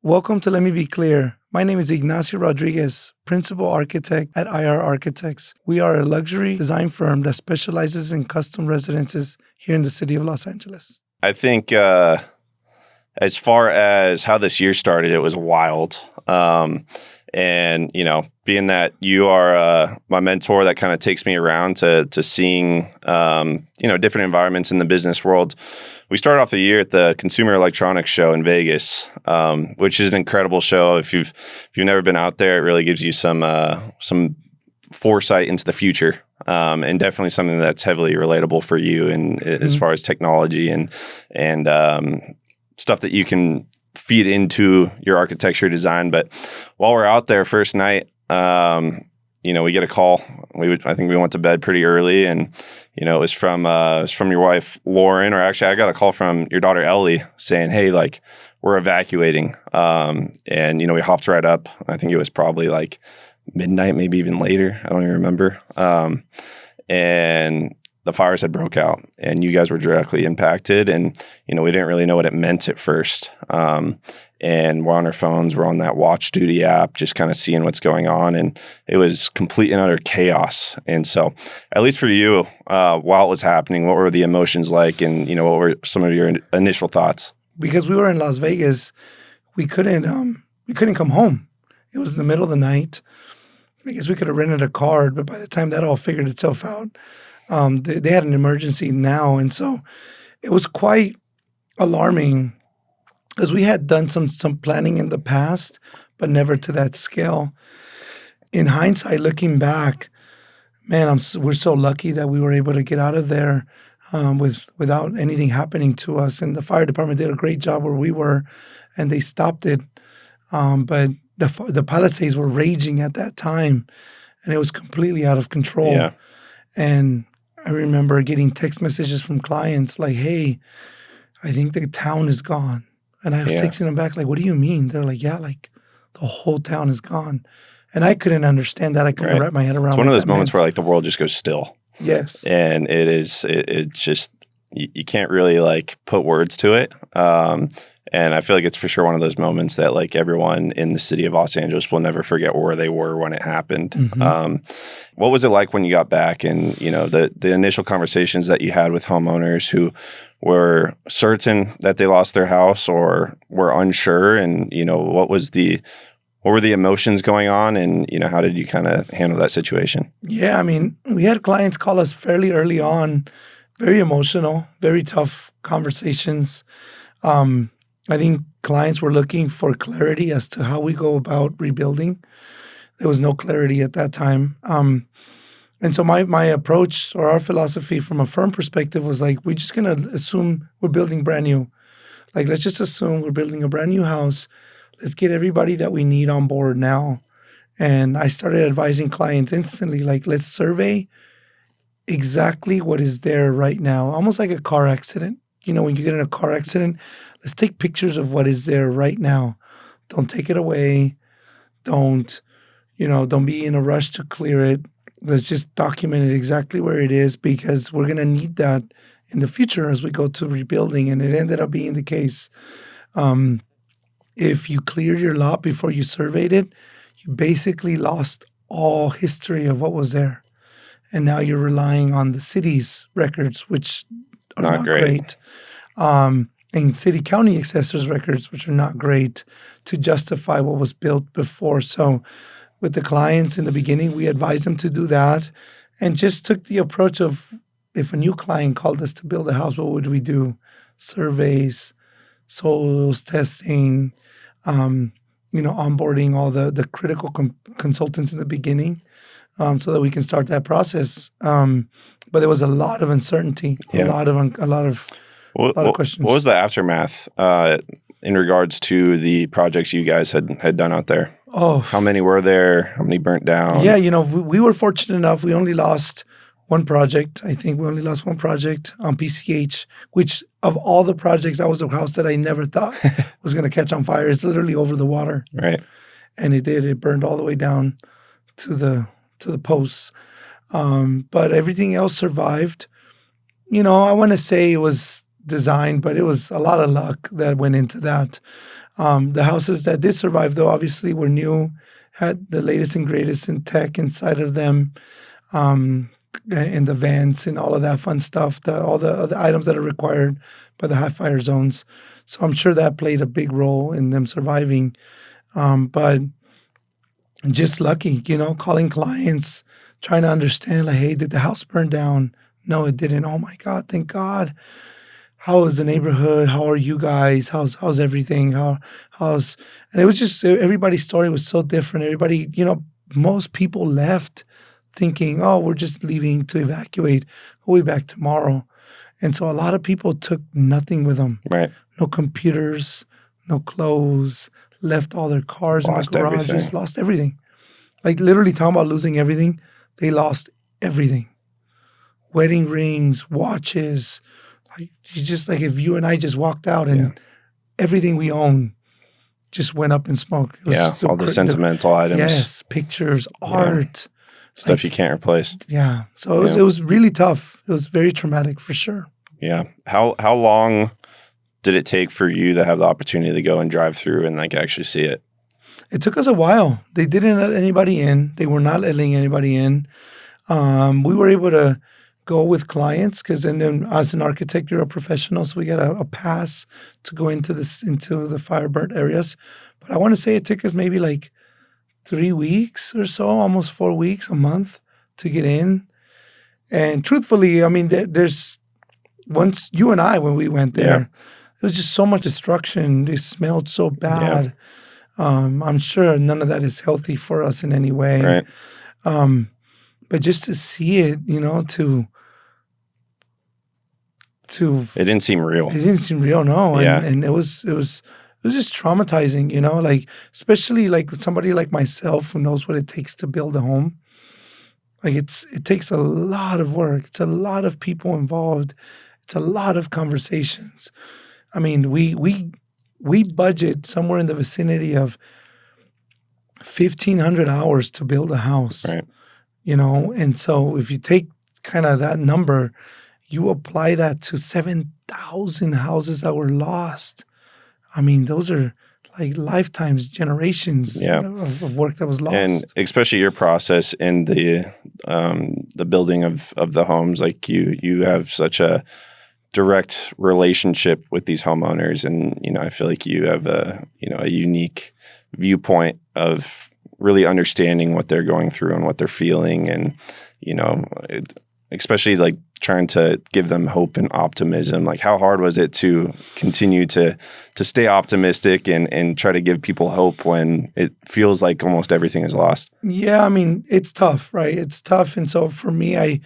Welcome to Let Me Be Clear. My name is Ignacio Rodriguez, Principal Architect at IR Architects. We are a luxury design firm that specializes in custom residences here in the city of Los Angeles. I think as far as how this year started, it was wild. And, being that you are my mentor, that kind of takes me around to seeing, different environments in the business world. We started off the year at the Consumer Electronics Show in Vegas, which is an incredible show. If you've never been out there, it really gives you some foresight into the future, and definitely something that's heavily relatable for you and as far as technology and stuff that you can feed into your architecture design. But while we're out there first night, we get a call. I think we went to bed pretty early, and it was from your wife Lauren, or actually I got a call from your daughter Ellie saying, "Hey, we're evacuating." And we hopped right up. I think it was probably like midnight, maybe even later. I don't even remember. And the fires had broke out, and you guys were directly impacted. And, we didn't really know what it meant at first. And we're on our phones, we're on that Watch Duty app, just kind of seeing what's going on. And it was complete and utter chaos. And so, at least for you, while it was happening, what were the emotions like? And, what were some of your initial thoughts? Because we were in Las Vegas, we couldn't come home. It was in the middle of the night. I guess we could have rented a car, but by the time that all figured itself out, they had an emergency now. And so it was quite alarming because we had done some planning in the past, but never to that scale. In hindsight, looking back, man, we're so lucky that we were able to get out of there without anything happening to us. And the fire department did a great job where we were, and they stopped it. But the Palisades were raging at that time, and it was completely out of control. Yeah. And I remember getting text messages from clients like, "Hey, I think the town is gone." And I was texting them back like, "What do you mean?" They're like, "Yeah, the whole town is gone." And I couldn't understand that. I couldn't wrap my head around. It's one of those moments where the world just goes still. Yes. And it just, you can't really put words to it. And I feel like it's for sure one of those moments that everyone in the city of Los Angeles will never forget where they were when it happened. Mm-hmm. What was it like when you got back, and the initial conversations that you had with homeowners who were certain that they lost their house or were unsure, and what were the emotions going on, and how did you kind of handle that situation? Yeah, I mean, we had clients call us fairly early on, very emotional, very tough conversations. I think clients were looking for clarity as to how we go about rebuilding. There was no clarity at that time. And so my approach, or our philosophy from a firm perspective, was we're just going to assume we're building brand new. Let's just assume we're building a brand new house. Let's get everybody that we need on board now. And I started advising clients instantly, let's survey exactly what is there right now, almost like a car accident. When you get in a car accident, let's take pictures of what is there right now. Don't take it away. Don't be in a rush to clear it. Let's just document it exactly where it is, because we're going to need that in the future as we go to rebuilding. And it ended up being the case. If you cleared your lot before you surveyed it, you basically lost all history of what was there. And now you're relying on the city's records, which are not great. And city county assessors records, which are not great, to justify what was built before. So with the clients in the beginning, we advised them to do that, and just took the approach of, if a new client called us to build a house, what would we do? Surveys, soils testing, onboarding all the critical consultants in the beginning, so that we can start that process. But there was a lot of uncertainty, a lot of questions. What was the aftermath in regards to the projects you guys had done out there? Oh, how many were there? How many burnt down? Yeah, we were fortunate enough. We only lost one project. I think we only lost one project on PCH, which of all the projects, that was a house that I never thought was going to catch on fire. It's literally over the water. Right. And it did. It burned all the way down to the posts. But everything else survived. I want to say it was design, but it was a lot of luck that went into that. The houses that did survive, though, obviously were new, had the latest and greatest in tech inside of them, and the vents and all of that fun stuff, all the other items that are required by the high fire zones. So I'm sure that played a big role in them surviving. But just lucky, calling clients, trying to understand, like, hey, did the house burn down? No, it didn't. Oh my God, thank God. How is the neighborhood? How are you guys? How's everything? And it was just, everybody's story was so different. Everybody, most people left thinking, oh, we're just leaving to evacuate. We'll be back tomorrow. And so a lot of people took nothing with them. Right. No computers, no clothes, left all their cars Lost in the garages, everything. Lost everything. Like literally talking about losing everything. They lost everything. Wedding rings, watches. Like if you and I just walked out and everything we own just went up in smoke. It was all the sentimental items. Yes, pictures, art. Stuff you can't replace. Yeah. So it was really tough. It was very traumatic for sure. Yeah. How long did it take for you to have the opportunity to go and drive through and like actually see it? It took us a while. They didn't let anybody in. They were not letting anybody in. We were able to go with clients because, and then as an architect, you're a professional, so we got a pass to go into the fire burnt areas. But I want to say it took us maybe like 3 weeks or so, almost 4 weeks, a month to get in. And truthfully, I mean, there's once you and I, when we went there, there was just so much destruction. It smelled so bad. I'm sure none of that is healthy for us in any way. Right. But just to see it, it didn't seem real. It didn't seem real, no. And it was just traumatizing, like especially like somebody like myself who knows what it takes to build a home. Like it takes a lot of work. It's a lot of people involved. It's a lot of conversations. I mean, we budget somewhere in the vicinity of 1,500 hours to build a house. Right. And so if you take kind of that number, you apply that to 7,000 houses that were lost. I mean, those are like lifetimes, generations of work that was lost. And especially your process in the building of the homes, like you have such a direct relationship with these homeowners, and I feel like you have a unique viewpoint of really understanding what they're going through and what they're feeling, and especially like trying to give them hope and optimism. Like, how hard was it to continue to stay optimistic and try to give people hope when it feels like almost everything is lost? Yeah, I mean, it's tough, right? It's tough. And so for me, I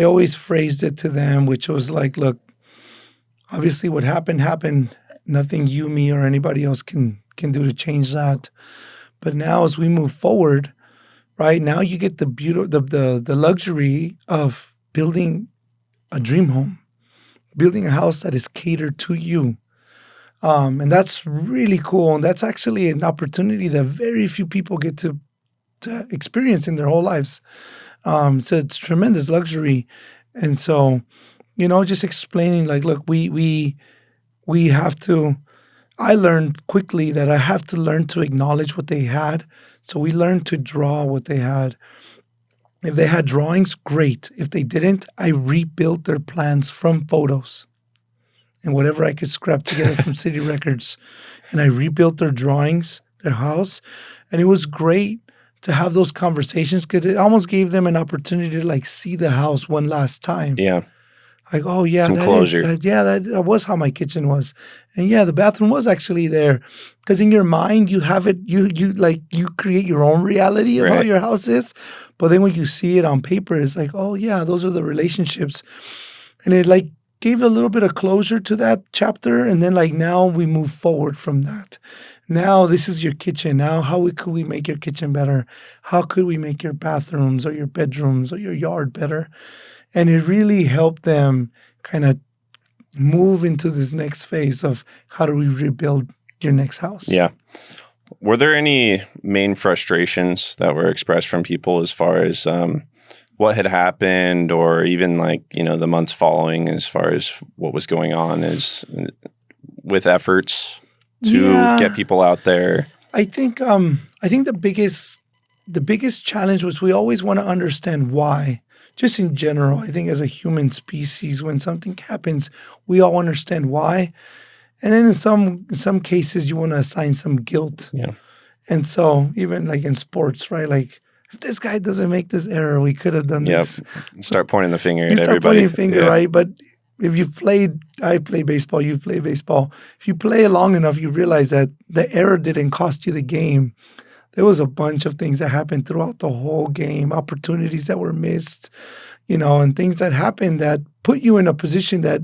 always phrased it to them, which was like, look, obviously what happened. Nothing you, me, or anybody else can do to change that. But now as we move forward, right, now you get the beauty, the luxury of building a dream home, building a house that is catered to you. And that's really cool. And that's actually an opportunity that very few people get to experience in their whole lives. So it's tremendous luxury. And so, just explaining like, look, we have to, I learned quickly that I have to learn to acknowledge what they had. So we learned to draw what they had. If they had drawings, great. If they didn't, I rebuilt their plans from photos and whatever I could scrap together from city records. And I rebuilt their drawings, their house. And it was great to have those conversations because it almost gave them an opportunity to like see the house one last time. Yeah. Like, oh yeah, some closure. That was how my kitchen was. And yeah, the bathroom was actually there. Because in your mind, you have it, you create your own reality of how your house is. But then when you see it on paper, it's like, oh yeah, those are the relationships. And it like gave a little bit of closure to that chapter. And then like now we move forward from that. Now this is your kitchen. Now could we make your kitchen better? How could we make your bathrooms or your bedrooms or your yard better? And it really helped them kind of move into this next phase of how do we rebuild your next house? Yeah. Were there any main frustrations that were expressed from people as far as what had happened, or even like, the months following, as far as what was going on is with efforts to get people out there? I think the biggest challenge was we always want to understand why. Just in general, I think as a human species, when something happens, we all understand why. And then in some cases, you want to assign some guilt. Yeah. And so even like in sports, right? Like if this guy doesn't make this error, we could have done this. Start pointing the finger You at start everybody. pointing a finger, right? But if I play baseball, you play baseball. If you play long enough, you realize that the error didn't cost you the game. There was a bunch of things that happened throughout the whole game, opportunities that were missed, and things that happened that put you in a position that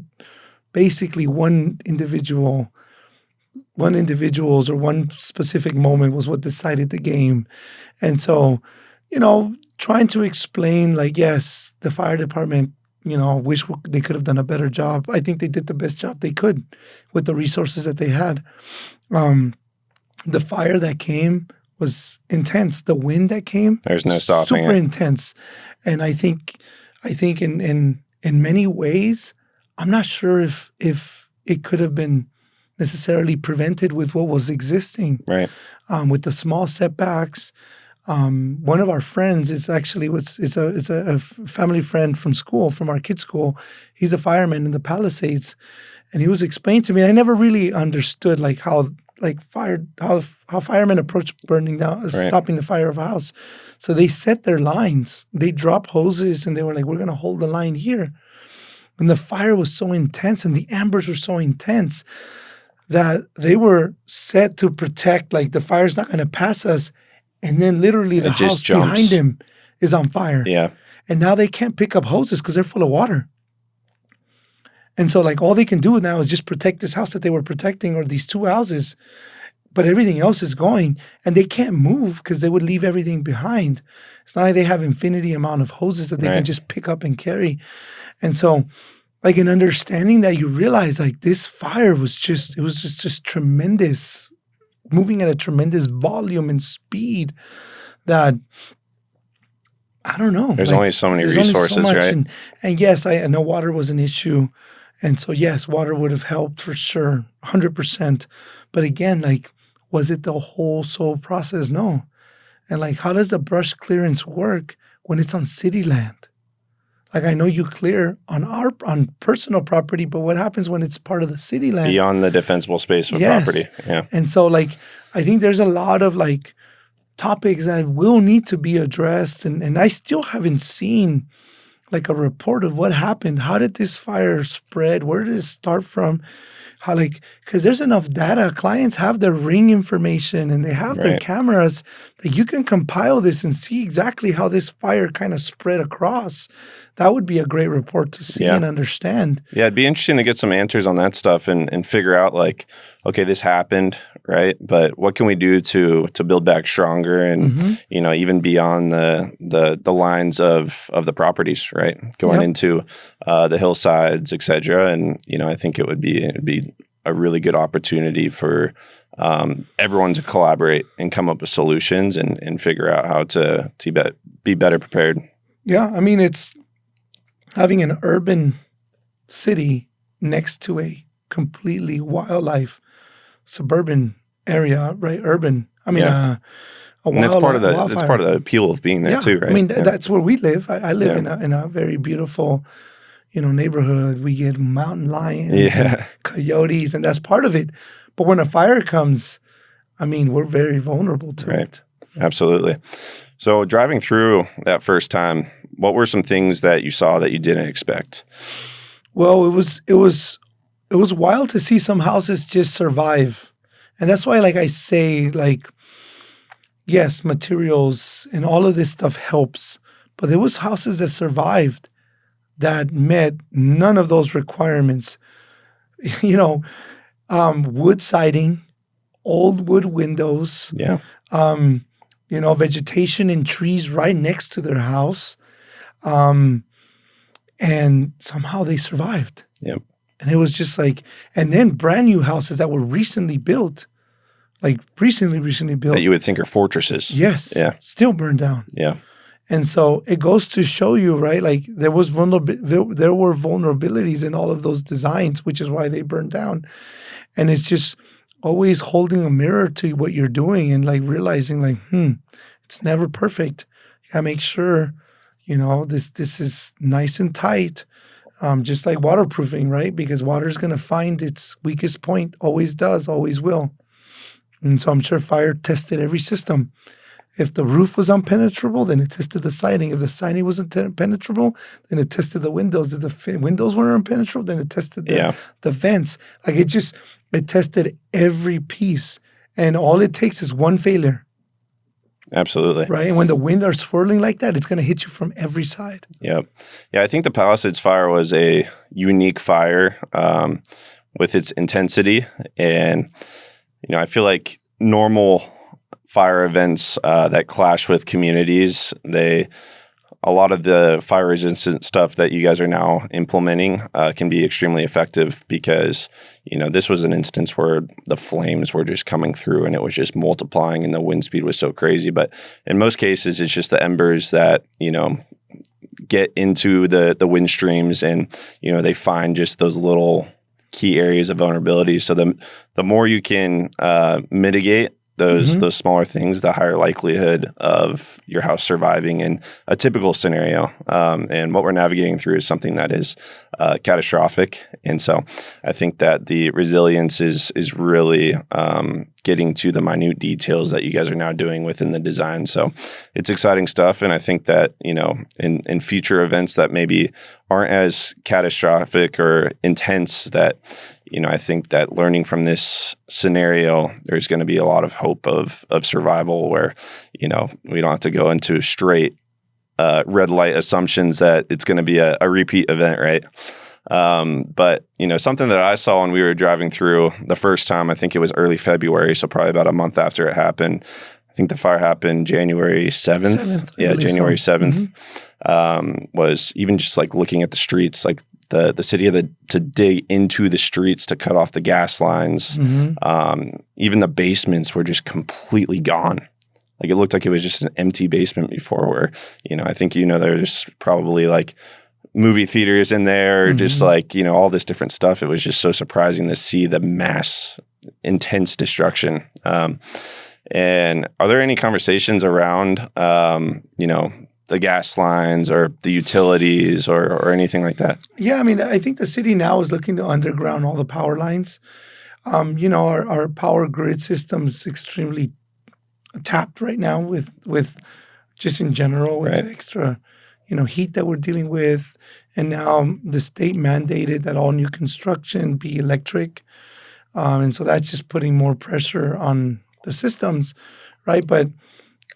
basically one individual's or one specific moment was what decided the game. And so, trying to explain, like, yes, the fire department, wish they could have done a better job. I think they did the best job they could with the resources that they had. The fire that came was intense. The wind that came, there's no stopping super it. intense. And I think in many ways, I'm not sure if it could have been necessarily prevented with what was existing. Right. With the small setbacks. One of our friends is a family friend from school, from our kids' school. He's a fireman in the Palisades, and he was explaining to me. I never really understood how firemen approach burning down, stopping the fire of a house. So they set their lines. They drop hoses, and they were like, "We're going to hold the line here." And the fire was so intense, and the embers were so intense that they were set to protect. Like the fire's not going to pass us. And then literally the house behind him is on fire. Yeah. And now they can't pick up hoses because they're full of water. And so all they can do now is just protect this house that they were protecting, or these two houses, but everything else is going, and they can't move because they would leave everything behind. It's not like they have infinity amount of hoses that they can just pick up and carry. And so in understanding that, you realize this fire was just tremendous, moving at a tremendous volume and speed that, I don't know. There's only so many resources, only so much, right? And yes, I know water was an issue. And so, yes, water would have helped for sure, 100%. But again, was it the whole process? No. And how does the brush clearance work when it's on city land? I know you clear on personal property, but what happens when it's part of the city land? Beyond the defensible space of property. Yeah. And so I think there's a lot of topics that will need to be addressed. And I still haven't seen a report of what happened. How did this fire spread? Where did it start from? How because there's enough data. Clients have their ring information and they have their cameras that you can compile this and see exactly how this fire kind of spread across. That would be a great report to see and understand. Yeah, it'd be interesting to get some answers on that stuff and figure out okay, this happened, right? But what can we do to build back stronger and even beyond the lines of the properties, right? Going into the hillsides, et cetera. And I think it'd be a really good opportunity for everyone to collaborate and come up with solutions and figure out how to be better prepared. Yeah, I mean, it's having an urban city next to a completely wildlife suburban area, right? Urban. I mean, a and that's part of the appeal of being there too, right? I mean, that's where we live. I live in a very beautiful, neighborhood. We get mountain lions, and coyotes, and that's part of it. But when a fire comes, I mean, we're very vulnerable to it. Absolutely. So driving through that first time, what were some things that you saw that you didn't expect? Well, it was wild to see some houses just survive. And that's why, I say, yes, materials and all of this stuff helps. But there was houses that survived that met none of those requirements. Wood siding, old wood windows. Yeah. Vegetation and trees right next to their house. And somehow they survived. Yep. And it was just and then brand new houses that were recently built, recently built. That you would think are fortresses. Yes. Yeah. Still burned down. Yeah. And so it goes to show you, right? Like there were vulnerabilities in all of those designs, which is why they burned down. And it's just always holding a mirror to what you're doing and like realizing like, it's never perfect. You gotta make sure, this is nice and tight. Just like waterproofing, right? Because water is going to find its weakest point, always does, always will. And so I'm sure fire tested every system. If the roof was unpenetrable, then it tested the siding. If the siding wasn't impenetrable, then it tested the windows. If the windows weren't impenetrable, then it tested the vents. Like it tested every piece. And all it takes is one failure. Absolutely. Right. And when the wind are swirling like that, it's going to hit you from every side. Yep. Yeah. I think the Palisades Fire was a unique fire with its intensity. And, I feel like normal fire events that clash with communities, a lot of the fire resistant stuff that you guys are now implementing can be extremely effective because, this was an instance where the flames were just coming through and it was just multiplying and the wind speed was so crazy. But in most cases, it's just the embers that, get into the wind streams and, they find just those little key areas of vulnerability. So the more you can mitigate those smaller things, the higher likelihood of your house surviving in a typical scenario. And what we're navigating through is something that is catastrophic. And so I think that the resilience is really getting to the minute details that you guys are now doing within the design. So it's exciting stuff. And I think that, in future events that maybe aren't as catastrophic or intense, that I think that learning from this scenario, there's going to be a lot of hope of survival where, we don't have to go into straight red light assumptions that it's going to be a repeat event, right? But, something that I saw when we were driving through the first time, I think it was early February, so probably about a month after it happened. I think the fire happened January 7th. Yeah, January 7th. Was even just like looking at the streets, like the city had to dig into the streets to cut off the gas lines. Even the basements were just completely gone. Like it looked like it was just an empty basement before where, I think, there's probably like movie theaters in there, just like, all this different stuff. It was just so surprising to see the mass, intense destruction. And are there any conversations around, the gas lines or the utilities or anything like that? Yeah, I mean, I think the city now is looking to underground all the power lines. Our power grid system is extremely tapped right now with just in general with the extra, heat that we're dealing with. And now the state mandated that all new construction be electric. And so that's just putting more pressure on the systems, right? But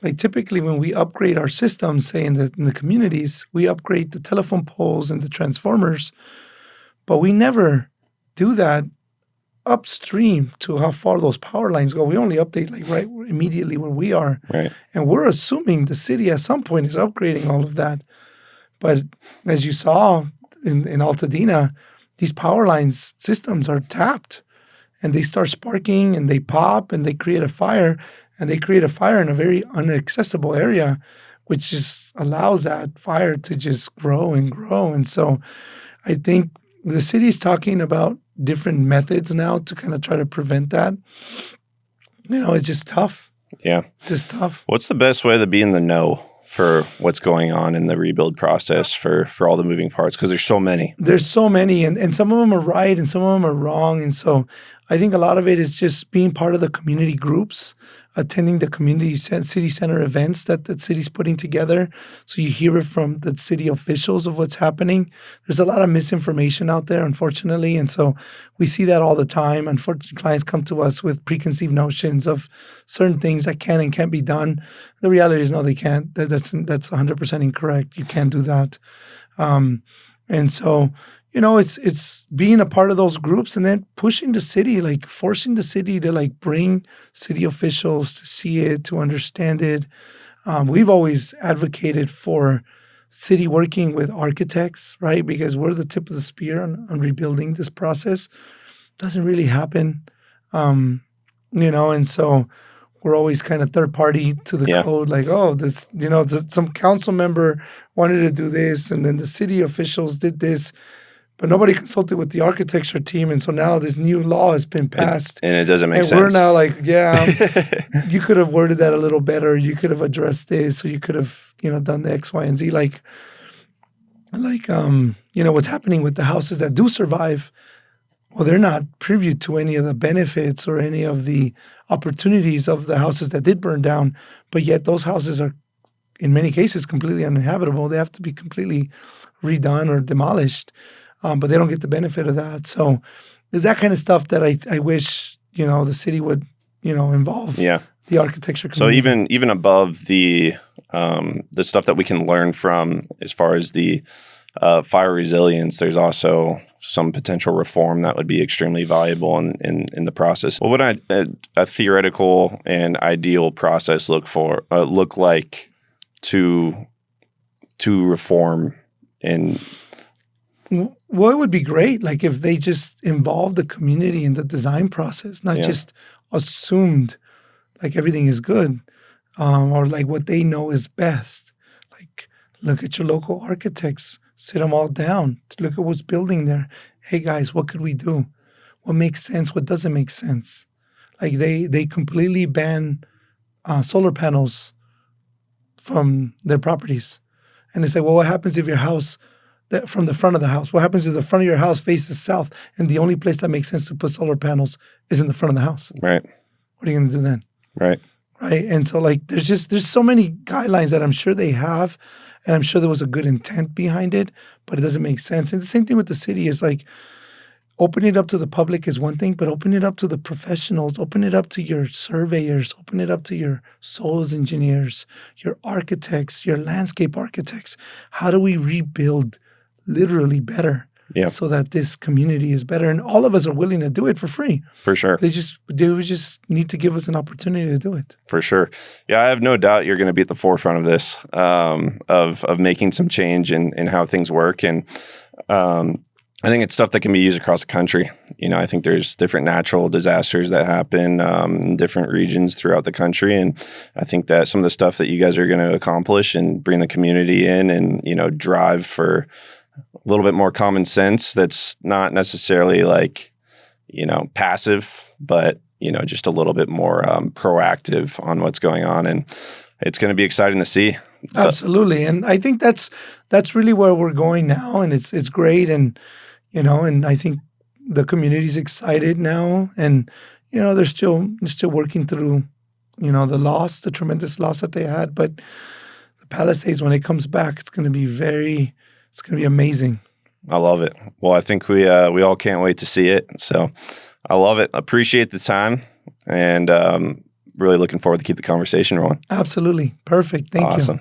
like typically when we upgrade our systems, say in the communities, we upgrade the telephone poles and the transformers, but we never do that upstream to how far those power lines go. We only update like right immediately where we are. Right. And we're assuming the city at some point is upgrading all of that. But as you saw in Altadena, these power lines systems are tapped and they start sparking and they pop and they create a fire. And they create a fire in a very inaccessible area, which just allows that fire to just grow and grow. And so I think the city is talking about different methods now to kind of try to prevent that. It's just tough. Yeah. It's just tough. What's the best way to be in the know for what's going on in the rebuild process for all the moving parts? Because there's so many. There's so many, and some of them are right and some of them are wrong. And so I think a lot of it is just being part of the community groups, attending the community city center events that the city's putting together. So you hear it from the city officials of what's happening. There's a lot of misinformation out there, unfortunately. And so we see that all the time. Unfortunately, clients come to us with preconceived notions of certain things that can and can't be done. The reality is, no, they can't. That's 100% incorrect. You can't do that. And so, it's being a part of those groups and then pushing the city, like forcing the city to like bring city officials to see it, to understand it. We've always advocated for city working with architects, right? Because we're the tip of the spear on rebuilding this process. Doesn't really happen, and so we're always kind of third party to the code. Like, oh, this, some council member wanted to do this, and then the city officials did this, but nobody consulted with the architecture team, and so now this new law has been passed, and it doesn't make sense. And we're now like, you could have worded that a little better. You could have addressed this, or you could have, done the X, Y, and Z. Like, what's happening with the houses that do survive. Well, they're not privy to any of the benefits or any of the opportunities of the houses that did burn down, but yet those houses are, in many cases, completely uninhabitable. They have to be completely redone or demolished, but they don't get the benefit of that. So there's that kind of stuff that I wish, the city would, involve the architecture community. So even above the stuff that we can learn from as far as the fire resilience, there's also some potential reform that would be extremely valuable in the process. What would a theoretical and ideal process look like to reform? And well, it would be great, like if they just involved the community in the design process, not just assumed like everything is good, or like what they know is best. Like, look at your local architects. Sit them all down. Look at what's building there. Hey, guys, what could we do? What makes sense? What doesn't make sense? Like they completely ban solar panels from their properties. And they say, well, what happens if your house, from the front of the house, what happens if the front of your house faces south and the only place that makes sense to put solar panels is in the front of the house? Right. What are you going to do then? Right. Right. And so like there's so many guidelines that I'm sure they have, and I'm sure there was a good intent behind it, but it doesn't make sense. And the same thing with the city is like, open it up to the public is one thing, but open it up to the professionals, open it up to your surveyors, open it up to your soils engineers, your architects, your landscape architects. How do we rebuild literally better so that this community is better? And all of us are willing to do it for free. For sure. They just need to give us an opportunity to do it. For sure. Yeah, I have no doubt you're going to be at the forefront of this, of making some change in how things work. And I think it's stuff that can be used across the country. I think there's different natural disasters that happen in different regions throughout the country. And I think that some of the stuff that you guys are going to accomplish and bring the community in and, drive for a little bit more common sense that's not necessarily like, passive, but, just a little bit more proactive on what's going on. And it's going to be exciting to see. Absolutely. And I think that's really where we're going now. And it's great. And, and I think the community's excited now. And, they're still working through, the tremendous loss that they had. But the Palisades, when it comes back, it's going to be amazing. I love it. Well, I think we all can't wait to see it. So I love it. Appreciate the time, and really looking forward to keep the conversation rolling. Absolutely. Perfect. Thank you. Awesome.